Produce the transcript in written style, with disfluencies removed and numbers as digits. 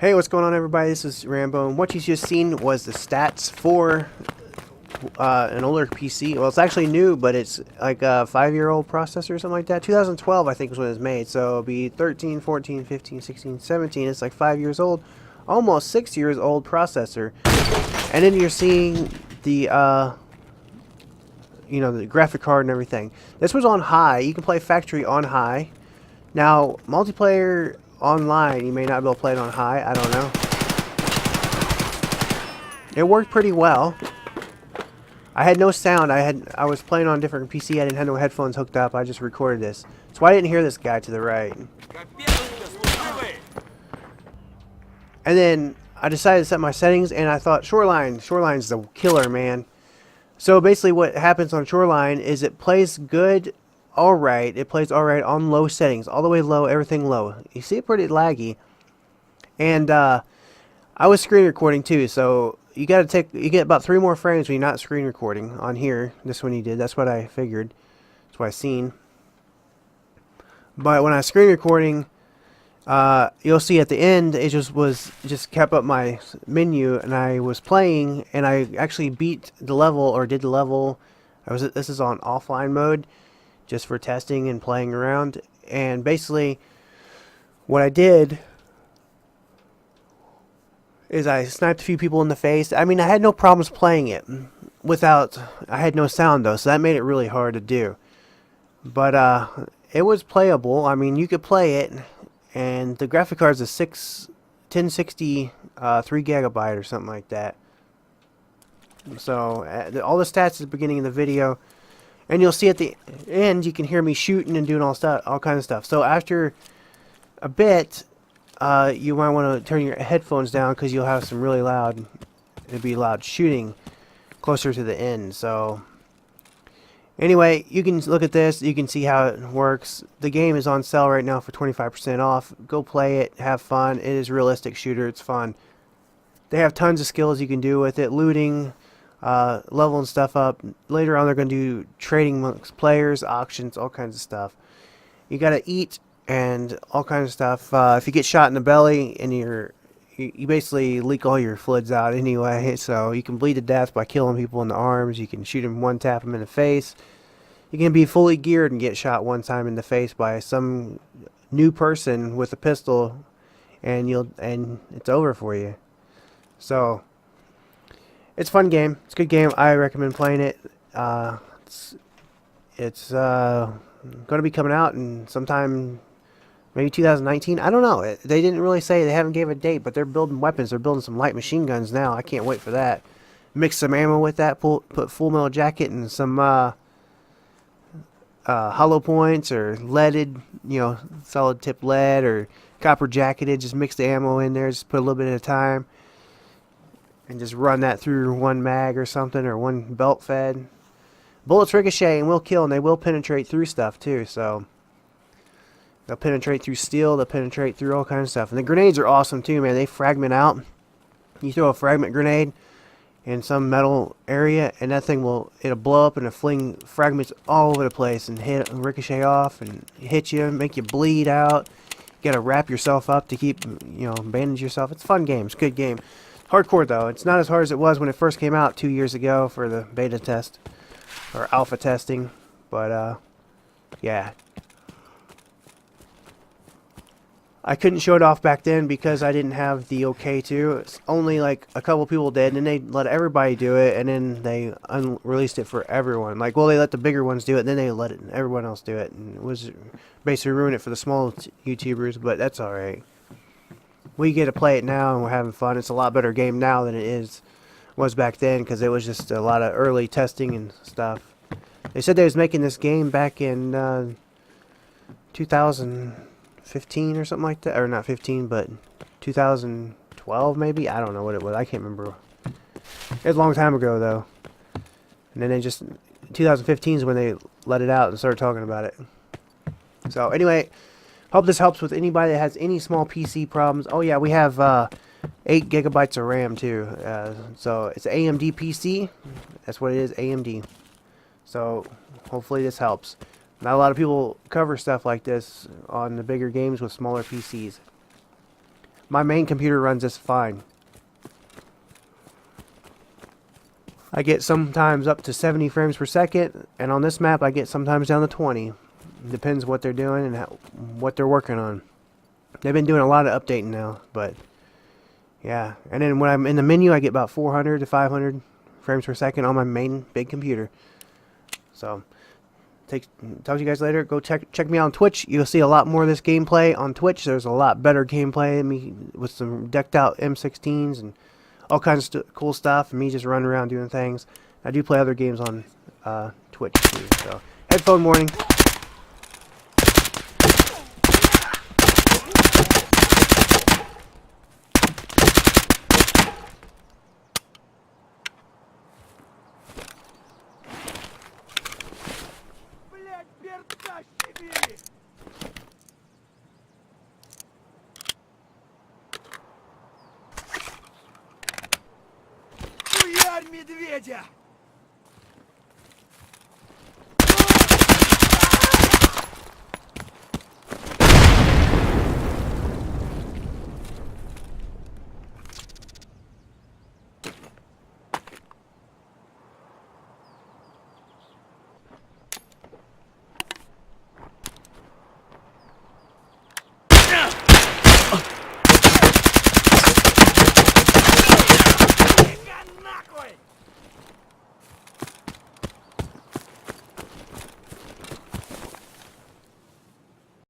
Hey, what's going on, everybody? This is Rambo, and what you just seen was the stats for an older PC. Well, it's actually new, but it's like a 5-year-old processor or something like that. 2012, I think, was when it was made. So it'll be 13, 14, 15, 16, 17. It's like 5 years old, almost 6 years old processor. And then you're seeing the the graphic card and everything. This was on high. You can play factory on high. Now, multiplayer online, you may not be able to play it on high. I don't know. It worked pretty well. I had no sound. I was playing on a different PC. I didn't have no headphones hooked up. I just recorded this. That's why I didn't hear this guy to the right. And then I decided to set my settings, and I thought Shoreline. Shoreline's the killer, man. So basically what happens on Shoreline is it plays good, alright. It plays alright on low settings. All the way low, everything low. You see it pretty laggy. And I was screen recording too, so you get about 3 more frames when you're not screen recording on here. This one you did. That's what I figured. That's what I seen. But when I was screen recording, you'll see at the end it just kept up my menu, and I was playing, and I actually beat the level, or did the level. This is on offline mode, just for testing and playing around. And basically what I did is I sniped a few people in the face. I mean, I had no problems playing it I had no sound though, so that made it really hard to do. But it was playable. I mean, you could play it, and the graphic card's a 1060 3 gigabyte or something like that. So all the stats at the beginning of the video, and you'll see at the end you can hear me shooting and doing all kinds of stuff. So after a bit, you might want to turn your headphones down, because you'll have some really loud, it'll be loud shooting closer to the end. So anyway, you can look at this, you can see how it works. The game is on sale right now for 25% off. Go play it, have fun. It is a realistic shooter, it's fun. They have tons of skills you can do with it, looting, leveling stuff up. Later on they're going to do trading amongst players, auctions, all kinds of stuff. You got to eat and all kinds of stuff. If you get shot in the belly and you basically leak all your fluids out anyway, so you can bleed to death by killing people in the arms. You can shoot them, one tap them in the face. You can be fully geared and get shot one time in the face by some new person with a pistol, and it's over for you. So it's a fun game. It's a good game. I recommend playing it. It's going to be coming out in sometime, maybe 2019. I don't know. They didn't really say. They haven't gave a date, but they're building weapons. They're building some light machine guns now. I can't wait for that. Mix some ammo with that. Put full metal jacket and some hollow points, or leaded, solid tip lead, or copper jacketed. Just mix the ammo in there. Just put a little bit at a time, and just run that through one mag or something, or one belt fed. Bullets ricochet and will kill, and they will penetrate through stuff too. So they'll penetrate through steel, they'll penetrate through all kinds of stuff. And the grenades are awesome too, man. They fragment out. You throw a fragment grenade in some metal area, and that thing it'll blow up and it'll fling fragments all over the place and ricochet off and hit you, make you bleed out. You gotta wrap yourself up to keep, bandage yourself. It's a fun game. It's a good game. Hardcore though. It's not as hard as it was when it first came out 2 years ago for the beta test or alpha testing, but yeah. I couldn't show it off back then because I didn't have the okay to. It's only like a couple people did, and then they let everybody do it, and then they released it for everyone. Like, well, they let the bigger ones do it, and then they let everyone else do it, and it was basically ruin it for the small YouTubers, but that's alright. We get to play it now, and we're having fun. It's a lot better game now than it was back then, because it was just a lot of early testing and stuff. They said they was making this game back in 2015 or something like that, or not 15, but 2012 maybe. I don't know what it was. I can't remember. It was a long time ago though. And then 2015 is when they let it out and started talking about it. So anyway, hope this helps with anybody that has any small PC problems. Oh yeah, we have 8 gigabytes of RAM too. So it's AMD PC. That's what it is, AMD. So hopefully this helps. Not a lot of people cover stuff like this on the bigger games with smaller PCs. My main computer runs this fine. I get sometimes up to 70 frames per second, and on this map I get sometimes down to 20. Depends what they're doing and what they're working on. They've been doing a lot of updating now, but yeah. And then when I'm in the menu, I get about 400 to 500 frames per second on my main big computer. So, talk to you guys later. Go check me out on Twitch. You'll see a lot more of this gameplay on Twitch. There's a lot better gameplay, me with some decked out M16s and all kinds of cool stuff, and me just running around doing things. I do play other games on Twitch too. So, headphone warning. Хуярь медведя!